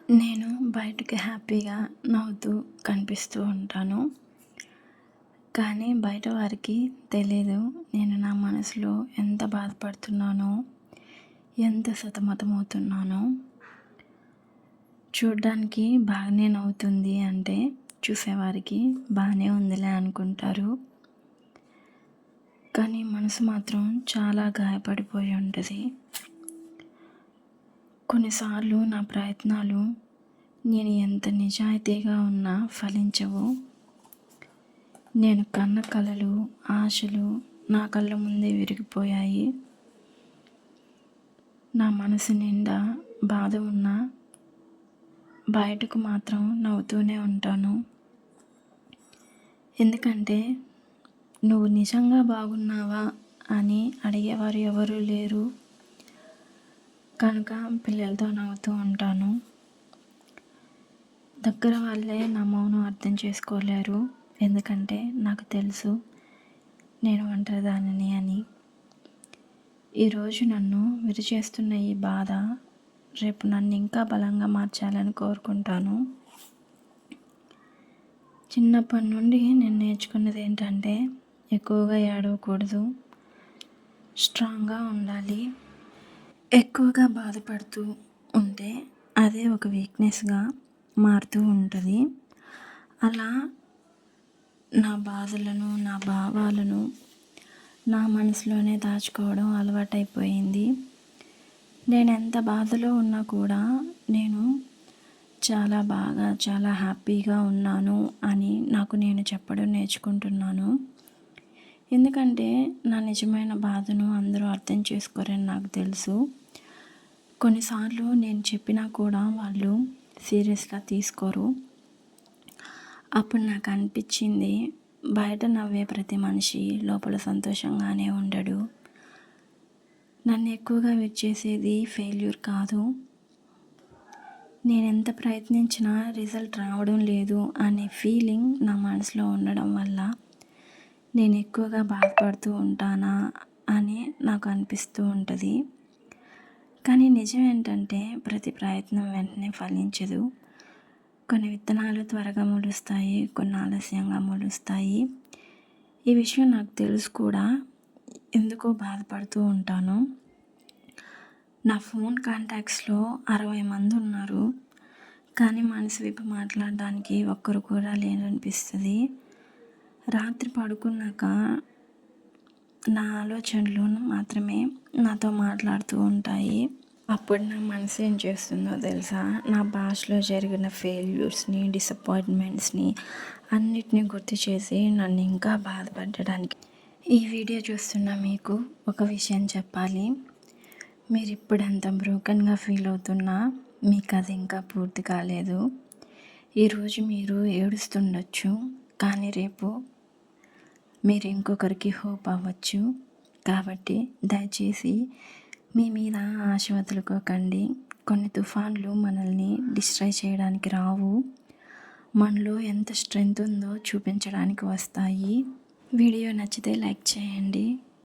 నేను బయటకి హ్యాపీగా నవ్వుతూ కనిపిస్తూ ఉంటాను. కానీ బయట వారికి తెలీదు నేను నా మనసులో ఎంత బాధపడుతున్నానో, ఎంత సతమతమవుతున్నానో. చూడ్డానికి బాగానే నవ్వుతుంది అంటే చూసేవారికి బాగానే ఉందిలే అనుకుంటారు. కానీ మనసు మాత్రం చాలా గాయపడిపోయి ఉంటుంది. కొన్నిసార్లు నా ప్రయత్నాలు నేను ఎంత నిజాయితీగా ఉన్నా ఫలించవు. నేను కన్న కలలు, ఆశలు నా కళ్ళ ముందే విరిగిపోయాయి. నా మనసు నిండా బాధ ఉన్నా బయటకు మాత్రం నవ్వుతూనే ఉంటాను. ఎందుకంటే నువ్వు నిజంగా బాగున్నావా అని అడిగేవారు ఎవరూ లేరు కనుక పిల్లలతో నవ్వుతూ ఉంటాను. దగ్గర వాళ్ళే నా మౌనం అర్థం చేసుకోలేరు. ఎందుకంటే నాకు తెలుసు నేను ఒంటరిదానిని అని. ఈరోజు నన్ను విరిచేస్తున్న ఈ బాధ రేపు నన్ను ఇంకా బలంగా మార్చాలని కోరుకుంటాను. చిన్నప్పటి నుండి నేను నేర్చుకున్నది ఏంటంటే ఎక్కువగా ఏడవకూడదు, స్ట్రాంగ్గా ఉండాలి. ఎక్కువగా బాధపడుతూ ఉంటే అదే ఒక వీక్నెస్గా మారుతూ ఉంటుంది. అలా నా బాధలను, నా భావాలను నా మనసులోనే దాచుకోవడం అలవాటైపోయింది. నేను ఎంత బాధలో ఉన్నా కూడా నేను చాలా హ్యాపీగా ఉన్నాను అని నాకు నేను చెప్పడం నేర్చుకుంటున్నాను. ఎందుకంటే నా నిజమైన బాధను అందరూ అర్థం చేసుకోరని నాకు తెలుసు. కొన్నిసార్లు నేను చెప్పినా కూడా వాళ్ళు సీరియస్గా తీసుకోరు. అప్పుడు నాకు అనిపించింది, బయట నవ్వే ప్రతి మనిషి లోపల సంతోషంగానే ఉండడు. నన్ను ఎక్కువగా విరిచేసేది ఫెయిల్యూర్ కాదు, నేను ఎంత ప్రయత్నించినా రిజల్ట్ రావడం లేదు అనే ఫీలింగ్ నా మనసులో ఉండడం వల్ల నేను ఎక్కువగా బాధపడుతూ ఉంటానా అని నాకు అనిపిస్తూ ఉంటుంది. కానీ నిజం ఏంటంటే ప్రతి ప్రయత్నం వెంటనే ఫలించదు. కొన్ని విత్తనాలు త్వరగా మొలుస్తాయి, కొన్ని ఆలస్యంగా మొలుస్తాయి. ఈ విషయం నాకు తెలుసు కూడా, ఎందుకో బాధపడుతూ ఉంటాను. నా ఫోన్ కాంటాక్ట్స్లో 60 మంది ఉన్నారు, కానీ మనసు విప్పి మాట్లాడడానికి ఒక్కరు కూడా లేరనిపిస్తుంది. రాత్రి పడుకున్నాక నా ఆలోచనలు మాత్రమే నాతో మాట్లాడుతూ ఉంటాయి. అప్పుడు నా మనసు ఏం చేస్తుందో తెలుసా, నా భాషలో జరిగిన ఫెయిల్యూర్స్ని, డిసప్పాయింట్మెంట్స్ని అన్నిటినీ గుర్తు చేసి నన్ను ఇంకా బాధపడడానికి. ఈ వీడియో చూస్తున్న మీకు ఒక విషయం చెప్పాలి. మీరు ఇప్పుడు ఎంత బ్రోకెన్గా ఫీల్ అవుతున్నా మీకు అది ఇంకా పూర్తి కాలేదు. ఈరోజు మీరు ఏడుస్తుండొచ్చు, కానీ రేపు మీరు ఇంకొకరికి హోప్ అవ్వచ్చు. కాబట్టి దయచేసి మీ మీద ఆశ వదులుకోకండి. కొన్ని తుఫాన్లు మనల్ని డిస్ట్రాయ్ చేయడానికి రావు, మనలో ఎంత స్ట్రెంగ్త్ ఉందో చూపించడానికి వస్తాయి. వీడియో నచ్చితే లైక్ చేయండి.